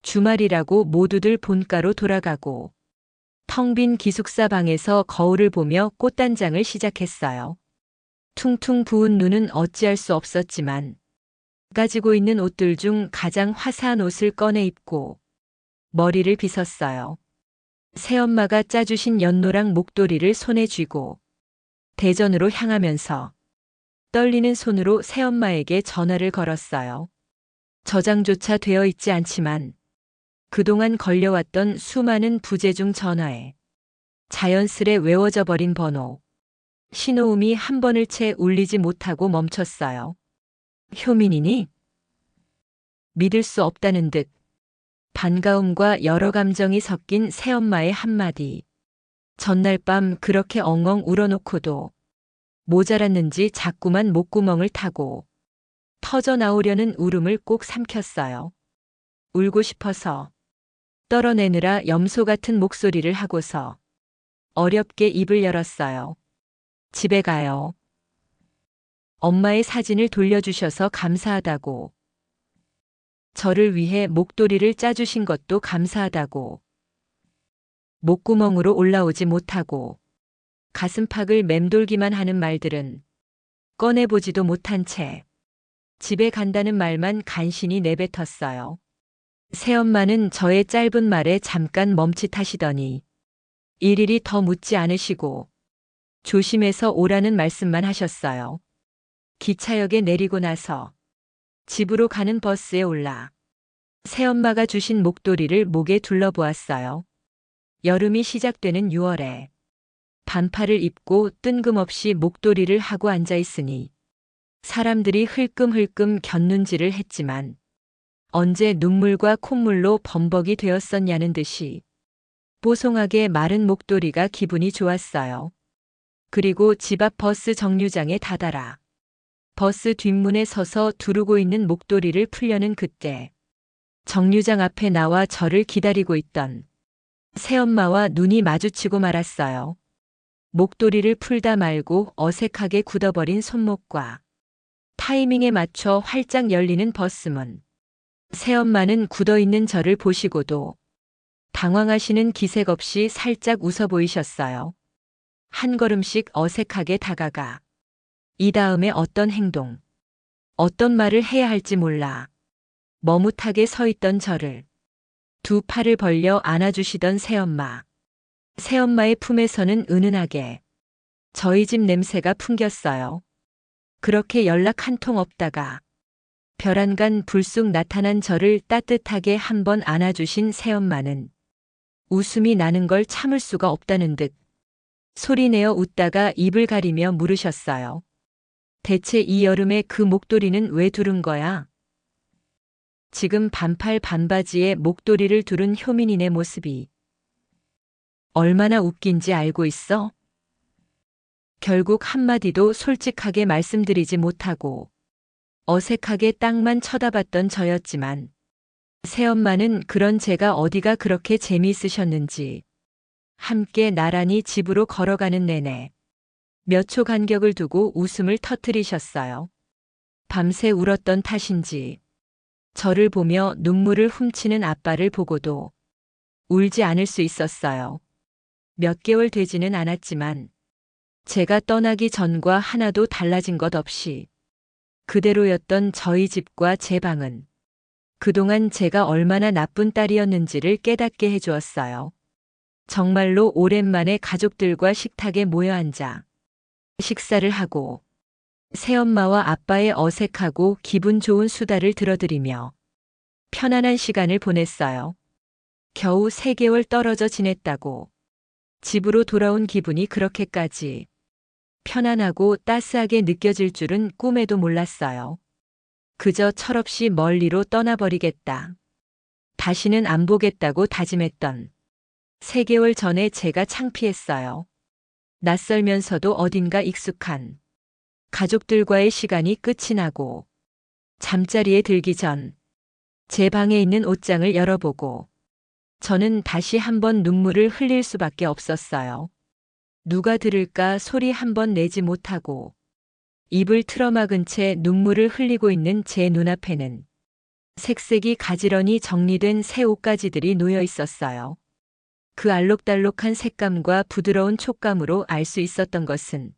주말이라고 모두들 본가로 돌아가고 텅 빈 기숙사 방에서 거울을 보며 꽃단장을 시작했어요. 퉁퉁 부은 눈은 어찌할 수 없었지만 가지고 있는 옷들 중 가장 화사한 옷을 꺼내 입고 머리를 빗었어요. 새엄마가 짜주신 연노랑 목도리를 손에 쥐고 대전으로 향하면서 떨리는 손으로 새엄마에게 전화를 걸었어요. 저장조차 되어 있지 않지만 그동안 걸려왔던 수많은 부재중 전화에 자연스레 외워져 버린 번호. 신호음이 한 번을 채 울리지 못하고 멈췄어요. 효민이니? 믿을 수 없다는 듯 반가움과 여러 감정이 섞인 새엄마의 한마디. 전날 밤 그렇게 엉엉 울어놓고도 모자랐는지 자꾸만 목구멍을 타고 터져 나오려는 울음을 꼭 삼켰어요. 울고 싶어서 떨어내느라 염소 같은 목소리를 하고서 어렵게 입을 열었어요. 집에 가요. 엄마의 사진을 돌려주셔서 감사하다고, 저를 위해 목도리를 짜주신 것도 감사하다고, 목구멍으로 올라오지 못하고 가슴팍을 맴돌기만 하는 말들은 꺼내보지도 못한 채 집에 간다는 말만 간신히 내뱉었어요. 새엄마는 저의 짧은 말에 잠깐 멈칫하시더니 일일이 더 묻지 않으시고 조심해서 오라는 말씀만 하셨어요. 기차역에 내리고 나서 집으로 가는 버스에 올라 새엄마가 주신 목도리를 목에 둘러보았어요. 여름이 시작되는 6월에 반팔을 입고 뜬금없이 목도리를 하고 앉아 있으니 사람들이 흘끔흘끔 곁눈질을 했지만 언제 눈물과 콧물로 범벅이 되었었냐는 듯이 뽀송하게 마른 목도리가 기분이 좋았어요. 그리고 집 앞 버스 정류장에 다다라 버스 뒷문에 서서 두르고 있는 목도리를 풀려는 그때 정류장 앞에 나와 저를 기다리고 있던 새엄마와 눈이 마주치고 말았어요. 목도리를 풀다 말고 어색하게 굳어버린 손목과 타이밍에 맞춰 활짝 열리는 버스문. 새엄마는 굳어있는 저를 보시고도 당황하시는 기색 없이 살짝 웃어 보이셨어요. 한 걸음씩 어색하게 다가가 이 다음에 어떤 행동, 어떤 말을 해야 할지 몰라 머뭇하게 서 있던 저를 두 팔을 벌려 안아주시던 새엄마. 새엄마의 품에서는 은은하게 저희 집 냄새가 풍겼어요. 그렇게 연락 한 통 없다가 벼란간 불쑥 나타난 저를 따뜻하게 한번 안아주신 새엄마는 웃음이 나는 걸 참을 수가 없다는 듯 소리내어 웃다가 입을 가리며 물으셨어요. 대체 이 여름에 그 목도리는 왜 두른 거야? 지금 반팔 반바지에 목도리를 두른 효민이네 모습이 얼마나 웃긴지 알고 있어? 결국 한마디도 솔직하게 말씀드리지 못하고 어색하게 땅만 쳐다봤던 저였지만 새엄마는 그런 제가 어디가 그렇게 재미있으셨는지 함께 나란히 집으로 걸어가는 내내 몇 초 간격을 두고 웃음을 터뜨리셨어요. 밤새 울었던 탓인지 저를 보며 눈물을 훔치는 아빠를 보고도 울지 않을 수 있었어요. 몇 개월 되지는 않았지만 제가 떠나기 전과 하나도 달라진 것 없이 그대로였던 저희 집과 제 방은 그동안 제가 얼마나 나쁜 딸이었는지를 깨닫게 해주었어요. 정말로 오랜만에 가족들과 식탁에 모여 앉아 식사를 하고 새엄마와 아빠의 어색하고 기분 좋은 수다를 들어드리며 편안한 시간을 보냈어요. 겨우 3개월 떨어져 지냈다고 집으로 돌아온 기분이 그렇게까지 편안하고 따스하게 느껴질 줄은 꿈에도 몰랐어요. 그저 철없이 멀리로 떠나버리겠다. 다시는 안 보겠다고 다짐했던 3개월 전에 제가 창피했어요. 낯설면서도 어딘가 익숙한 가족들과의 시간이 끝이 나고 잠자리에 들기 전 제 방에 있는 옷장을 열어보고 저는 다시 한번 눈물을 흘릴 수밖에 없었어요. 누가 들을까 소리 한번 내지 못하고 입을 틀어막은 채 눈물을 흘리고 있는 제 눈앞에는 색색이 가지런히 정리된 새 옷가지들이 놓여 있었어요. 그 알록달록한 색감과 부드러운 촉감으로 알 수 있었던 것은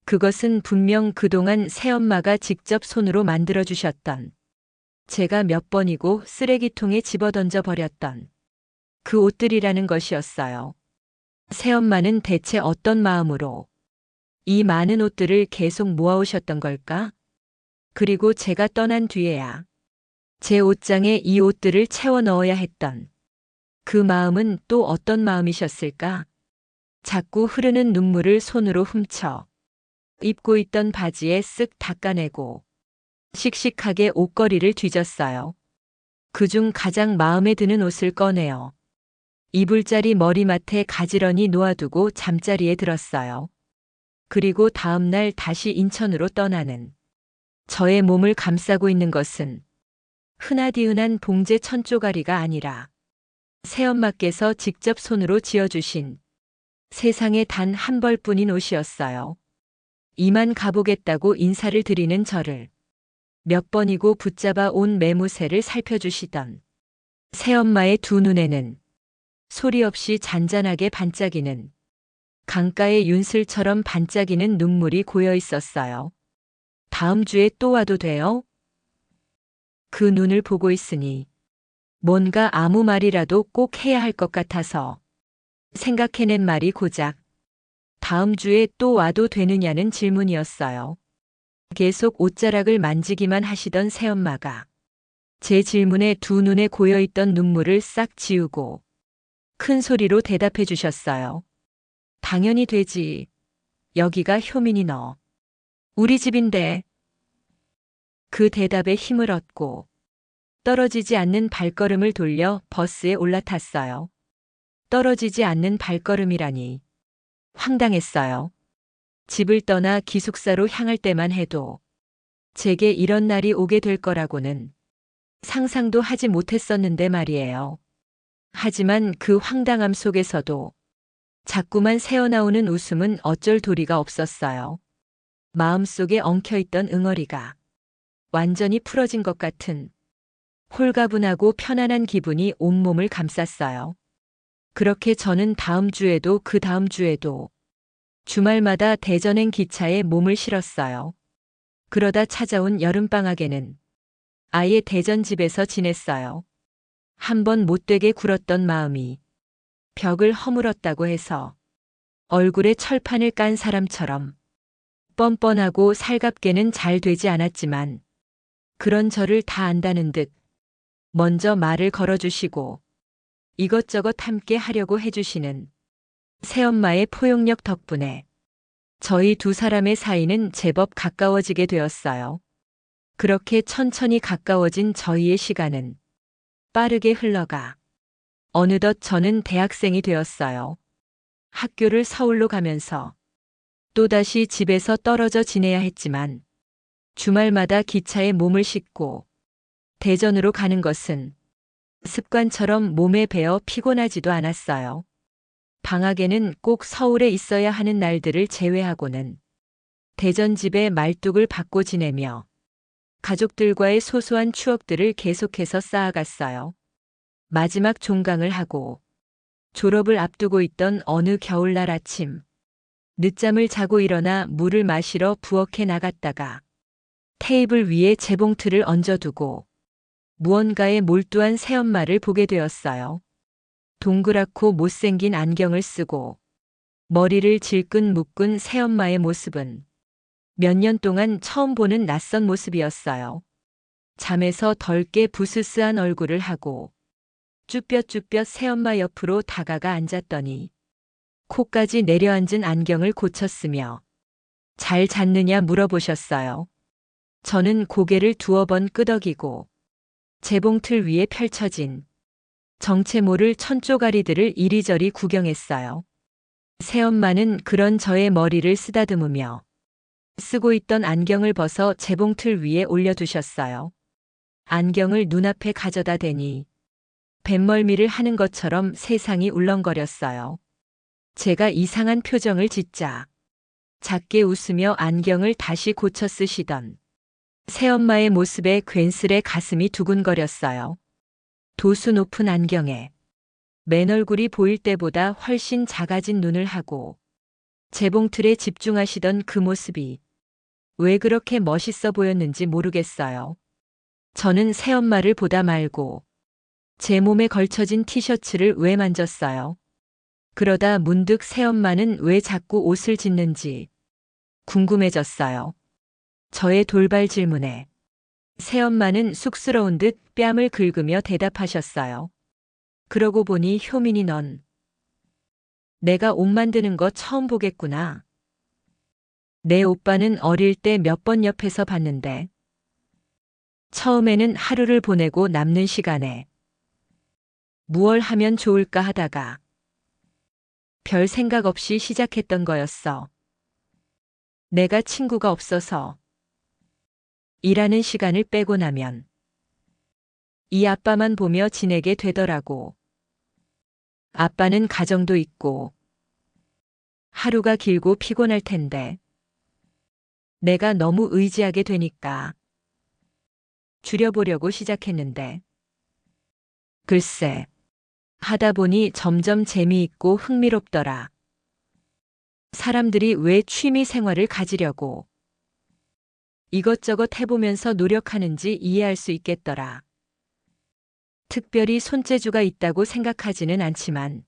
그것은 분명 그동안 새엄마가 직접 손으로 만들어주셨던 제가 몇 번이고 쓰레기통에 집어던져 버렸던 그 옷들이라는 것이었어요. 새엄마는 대체 어떤 마음으로 이 많은 옷들을 계속 모아오셨던 걸까? 그리고 제가 떠난 뒤에야 제 옷장에 이 옷들을 채워 넣어야 했던 그 마음은 또 어떤 마음이셨을까? 자꾸 흐르는 눈물을 손으로 훔쳐 입고 있던 바지에 쓱 닦아내고 씩씩하게 옷걸이를 뒤졌어요. 그중 가장 마음에 드는 옷을 꺼내어 이불자리 머리맡에 가지런히 놓아두고 잠자리에 들었어요. 그리고 다음 날 다시 인천으로 떠나는 저의 몸을 감싸고 있는 것은 흔하디흔한 봉제 천조가리가 아니라 새엄마께서 직접 손으로 지어주신 세상에 단 한 벌뿐인 옷이었어요. 이만 가보겠다고 인사를 드리는 저를 몇 번이고 붙잡아 온 매무새를 살펴주시던 새엄마의 두 눈에는 소리 없이 잔잔하게 반짝이는 강가의 윤슬처럼 반짝이는 눈물이 고여 있었어요. 다음 주에 또 와도 돼요? 그 눈을 보고 있으니 뭔가 아무 말이라도 꼭 해야 할 것 같아서 생각해낸 말이 고작 다음 주에 또 와도 되느냐는 질문이었어요. 계속 옷자락을 만지기만 하시던 새엄마가 제 질문에 두 눈에 고여있던 눈물을 싹 지우고 큰 소리로 대답해 주셨어요. 당연히 되지. 여기가 효민이 너. 우리 집인데. 그 대답에 힘을 얻고 떨어지지 않는 발걸음을 돌려 버스에 올라탔어요. 떨어지지 않는 발걸음이라니. 황당했어요. 집을 떠나 기숙사로 향할 때만 해도 제게 이런 날이 오게 될 거라고는 상상도 하지 못했었는데 말이에요. 하지만 그 황당함 속에서도 자꾸만 새어나오는 웃음은 어쩔 도리가 없었어요. 마음속에 엉켜있던 응어리가 완전히 풀어진 것 같은 홀가분하고 편안한 기분이 온몸을 감쌌어요. 그렇게 저는 다음 주에도 그 다음 주에도 주말마다 대전행 기차에 몸을 실었어요. 그러다 찾아온 여름방학에는 아예 대전 집에서 지냈어요. 한번 못되게 굴었던 마음이 벽을 허물었다고 해서 얼굴에 철판을 깐 사람처럼 뻔뻔하고 살갑게는 잘 되지 않았지만 그런 저를 다 안다는 듯 먼저 말을 걸어주시고 이것저것 함께 하려고 해주시는 새엄마의 포용력 덕분에 저희 두 사람의 사이는 제법 가까워지게 되었어요. 그렇게 천천히 가까워진 저희의 시간은 빠르게 흘러가 어느덧 저는 대학생이 되었어요. 학교를 서울로 가면서 또다시 집에서 떨어져 지내야 했지만 주말마다 기차에 몸을 싣고 대전으로 가는 것은 습관처럼 몸에 배어 피곤하지도 않았어요. 방학에는 꼭 서울에 있어야 하는 날들을 제외하고는 대전 집에 말뚝을 받고 지내며 가족들과의 소소한 추억들을 계속해서 쌓아갔어요. 마지막 종강을 하고 졸업을 앞두고 있던 어느 겨울날 아침, 늦잠을 자고 일어나 물을 마시러 부엌에 나갔다가 테이블 위에 재봉틀을 얹어두고 무언가에 몰두한 새엄마를 보게 되었어요. 동그랗고 못생긴 안경을 쓰고 머리를 질끈 묶은 새엄마의 모습은 몇 년 동안 처음 보는 낯선 모습이었어요. 잠에서 덜 깨 부스스한 얼굴을 하고 쭈뼛쭈뼛 새엄마 옆으로 다가가 앉았더니 코까지 내려앉은 안경을 고쳤으며 잘 잤느냐 물어보셨어요. 저는 고개를 두어 번 끄덕이고 재봉틀 위에 펼쳐진 정체 모를 천쪼가리들을 이리저리 구경했어요. 새엄마는 그런 저의 머리를 쓰다듬으며 쓰고 있던 안경을 벗어 재봉틀 위에 올려두셨어요. 안경을 눈앞에 가져다 대니 뱃멀미를 하는 것처럼 세상이 울렁거렸어요. 제가 이상한 표정을 짓자 작게 웃으며 안경을 다시 고쳐 쓰시던 새엄마의 모습에 괜스레 가슴이 두근거렸어요. 도수 높은 안경에 맨 얼굴이 보일 때보다 훨씬 작아진 눈을 하고 재봉틀에 집중하시던 그 모습이 왜 그렇게 멋있어 보였는지 모르겠어요. 저는 새엄마를 보다 말고 제 몸에 걸쳐진 티셔츠를 왜 만졌어요. 그러다 문득 새엄마는 왜 자꾸 옷을 짓는지 궁금해졌어요. 저의 돌발 질문에 새엄마는 쑥스러운 듯 뺨을 긁으며 대답하셨어요. 그러고 보니 효민이 넌 내가 옷 만드는 거 처음 보겠구나. 내 오빠는 어릴 때 몇 번 옆에서 봤는데 처음에는 하루를 보내고 남는 시간에 무얼 하면 좋을까 하다가 별 생각 없이 시작했던 거였어. 내가 친구가 없어서 일하는 시간을 빼고 나면 이 아빠만 보며 지내게 되더라고. 아빠는 가정도 있고 하루가 길고 피곤할 텐데 내가 너무 의지하게 되니까 줄여보려고 시작했는데 글쎄, 하다 보니 점점 재미있고 흥미롭더라. 사람들이 왜 취미 생활을 가지려고 이것저것 해보면서 노력하는지 이해할 수 있겠더라. 특별히 손재주가 있다고 생각하지는 않지만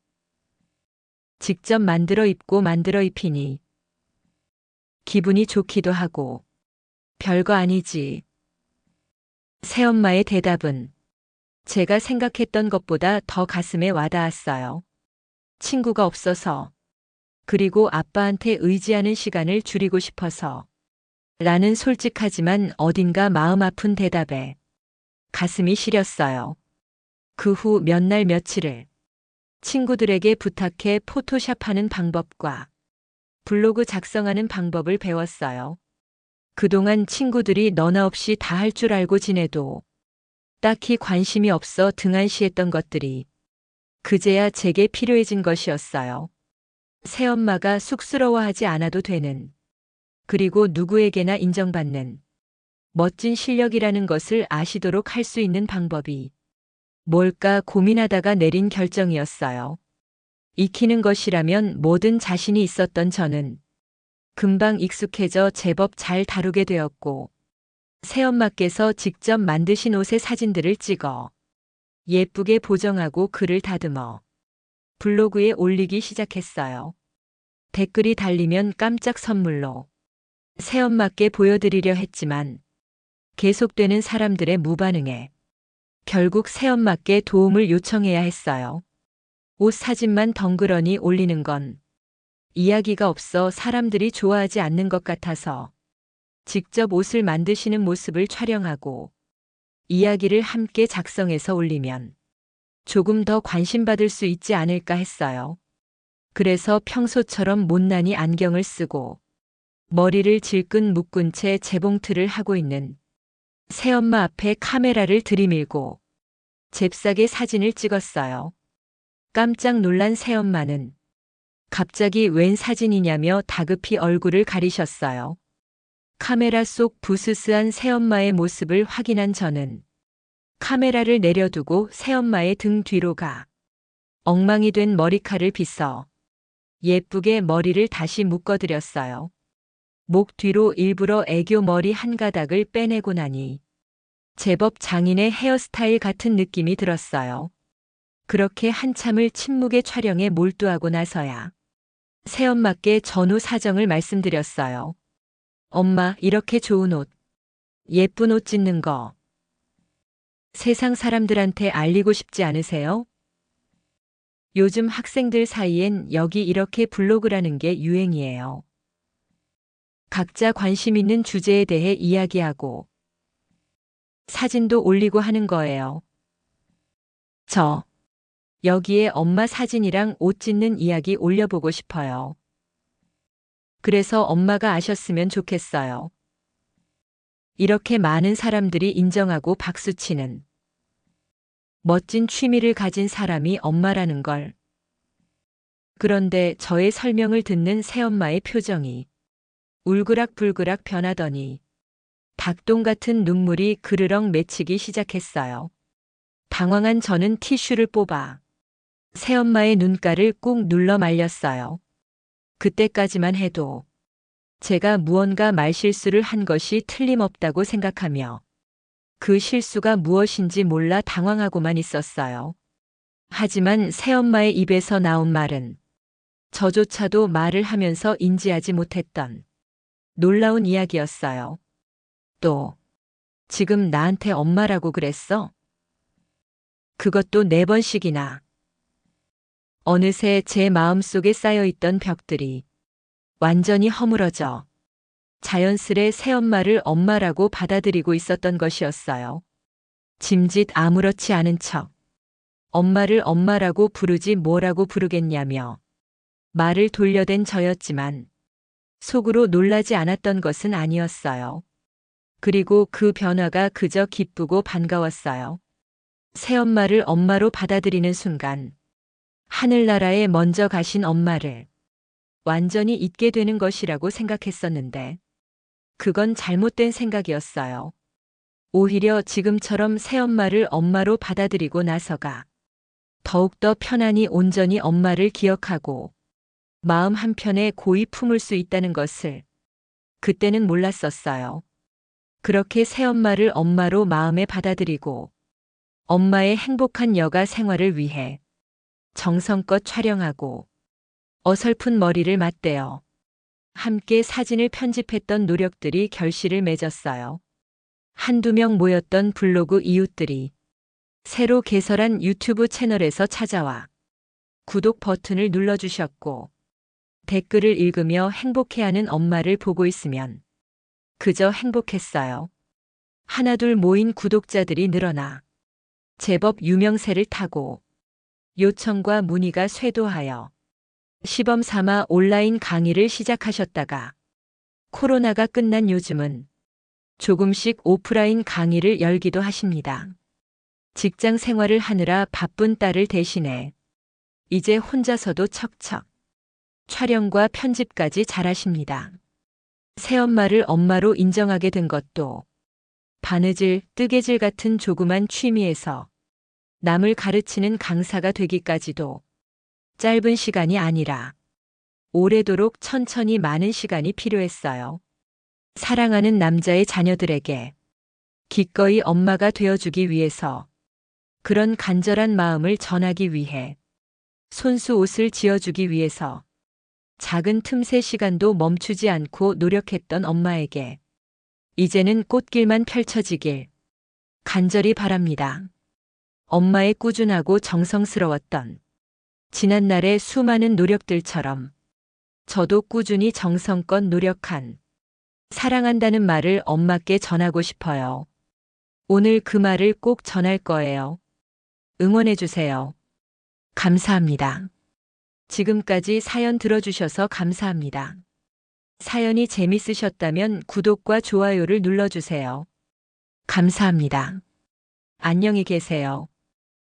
직접 만들어 입고 만들어 입히니 기분이 좋기도 하고 별거 아니지. 새엄마의 대답은 제가 생각했던 것보다 더 가슴에 와닿았어요. 친구가 없어서, 그리고 아빠한테 의지하는 시간을 줄이고 싶어서 라는 솔직하지만 어딘가 마음 아픈 대답에 가슴이 시렸어요. 그 후 몇 날 며칠을 친구들에게 부탁해 포토샵하는 방법과 블로그 작성하는 방법을 배웠어요. 그동안 친구들이 너나 없이 다 할 줄 알고 지내도 딱히 관심이 없어 등한시했던 것들이 그제야 제게 필요해진 것이었어요. 새엄마가 쑥스러워하지 않아도 되는, 그리고 누구에게나 인정받는 멋진 실력이라는 것을 아시도록 할 수 있는 방법이 뭘까 고민하다가 내린 결정이었어요. 익히는 것이라면 뭐든 자신이 있었던 저는 금방 익숙해져 제법 잘 다루게 되었고, 새엄마께서 직접 만드신 옷의 사진들을 찍어 예쁘게 보정하고 글을 다듬어 블로그에 올리기 시작했어요. 댓글이 달리면 깜짝 선물로 새엄마께 보여드리려 했지만 계속되는 사람들의 무반응에 결국 새엄마께 도움을 요청해야 했어요. 옷 사진만 덩그러니 올리는 건 이야기가 없어 사람들이 좋아하지 않는 것 같아서 직접 옷을 만드시는 모습을 촬영하고 이야기를 함께 작성해서 올리면 조금 더 관심받을 수 있지 않을까 했어요. 그래서 평소처럼 못난이 안경을 쓰고 머리를 질끈 묶은 채 재봉틀을 하고 있는 새엄마 앞에 카메라를 들이밀고 잽싸게 사진을 찍었어요. 깜짝 놀란 새엄마는 갑자기 웬 사진이냐며 다급히 얼굴을 가리셨어요. 카메라 속 부스스한 새엄마의 모습을 확인한 저는 카메라를 내려두고 새엄마의 등 뒤로 가 엉망이 된 머리칼을 빗어 예쁘게 머리를 다시 묶어드렸어요. 목 뒤로 일부러 애교 머리 한 가닥을 빼내고 나니 제법 장인의 헤어스타일 같은 느낌이 들었어요. 그렇게 한참을 침묵의 촬영에 몰두하고 나서야 새엄마께 전후 사정을 말씀드렸어요. 엄마, 이렇게 좋은 옷, 예쁜 옷 짓는 거 세상 사람들한테 알리고 싶지 않으세요? 요즘 학생들 사이엔 여기 이렇게 블로그라는 게 유행이에요. 각자 관심 있는 주제에 대해 이야기하고 사진도 올리고 하는 거예요. 저 여기에 엄마 사진이랑 옷 짓는 이야기 올려보고 싶어요. 그래서 엄마가 아셨으면 좋겠어요. 이렇게 많은 사람들이 인정하고 박수치는 멋진 취미를 가진 사람이 엄마라는 걸. 그런데 저의 설명을 듣는 새엄마의 표정이 울그락불그락 변하더니 닭똥 같은 눈물이 그르렁 맺히기 시작했어요. 당황한 저는 티슈를 뽑아 새엄마의 눈가를 꾹 눌러 말렸어요. 그때까지만 해도 제가 무언가 말실수를 한 것이 틀림없다고 생각하며 그 실수가 무엇인지 몰라 당황하고만 있었어요. 하지만 새엄마의 입에서 나온 말은 저조차도 말을 하면서 인지하지 못했던 놀라운 이야기였어요. 또, 지금 나한테 엄마라고 그랬어? 그것도 4번씩이나. 어느새 제 마음속에 쌓여있던 벽들이 완전히 허물어져 자연스레 새엄마를 엄마라고 받아들이고 있었던 것이었어요. 짐짓 아무렇지 않은 척 엄마를 엄마라고 부르지 뭐라고 부르겠냐며 말을 돌려댄 저였지만 속으로 놀라지 않았던 것은 아니었어요. 그리고 그 변화가 그저 기쁘고 반가웠어요. 새엄마를 엄마로 받아들이는 순간 하늘나라에 먼저 가신 엄마를 완전히 잊게 되는 것이라고 생각했었는데 그건 잘못된 생각이었어요. 오히려 지금처럼 새엄마를 엄마로 받아들이고 나서가 더욱더 편안히 온전히 엄마를 기억하고 마음 한편에 고이 품을 수 있다는 것을 그때는 몰랐었어요. 그렇게 새엄마를 엄마로 마음에 받아들이고 엄마의 행복한 여가 생활을 위해 정성껏 촬영하고 어설픈 머리를 맞대어 함께 사진을 편집했던 노력들이 결실을 맺었어요. 한두 명 모였던 블로그 이웃들이 새로 개설한 유튜브 채널에서 찾아와 구독 버튼을 눌러주셨고 댓글을 읽으며 행복해하는 엄마를 보고 있으면 그저 행복했어요. 하나둘 모인 구독자들이 늘어나 제법 유명세를 타고 요청과 문의가 쇄도하여 시범 삼아 온라인 강의를 시작하셨다가 코로나가 끝난 요즘은 조금씩 오프라인 강의를 열기도 하십니다. 직장 생활을 하느라 바쁜 딸을 대신해 이제 혼자서도 척척 촬영과 편집까지 잘하십니다. 새엄마를 엄마로 인정하게 된 것도 바느질, 뜨개질 같은 조그만 취미에서 남을 가르치는 강사가 되기까지도 짧은 시간이 아니라 오래도록 천천히 많은 시간이 필요했어요. 사랑하는 남자의 자녀들에게 기꺼이 엄마가 되어주기 위해서, 그런 간절한 마음을 전하기 위해, 손수 옷을 지어주기 위해서 작은 틈새 시간도 멈추지 않고 노력했던 엄마에게 이제는 꽃길만 펼쳐지길 간절히 바랍니다. 엄마의 꾸준하고 정성스러웠던 지난날의 수많은 노력들처럼 저도 꾸준히 정성껏 노력한 사랑한다는 말을 엄마께 전하고 싶어요. 오늘 그 말을 꼭 전할 거예요. 응원해주세요. 감사합니다. 지금까지 사연 들어주셔서 감사합니다. 사연이 재밌으셨다면 구독과 좋아요를 눌러주세요. 감사합니다. 안녕히 계세요.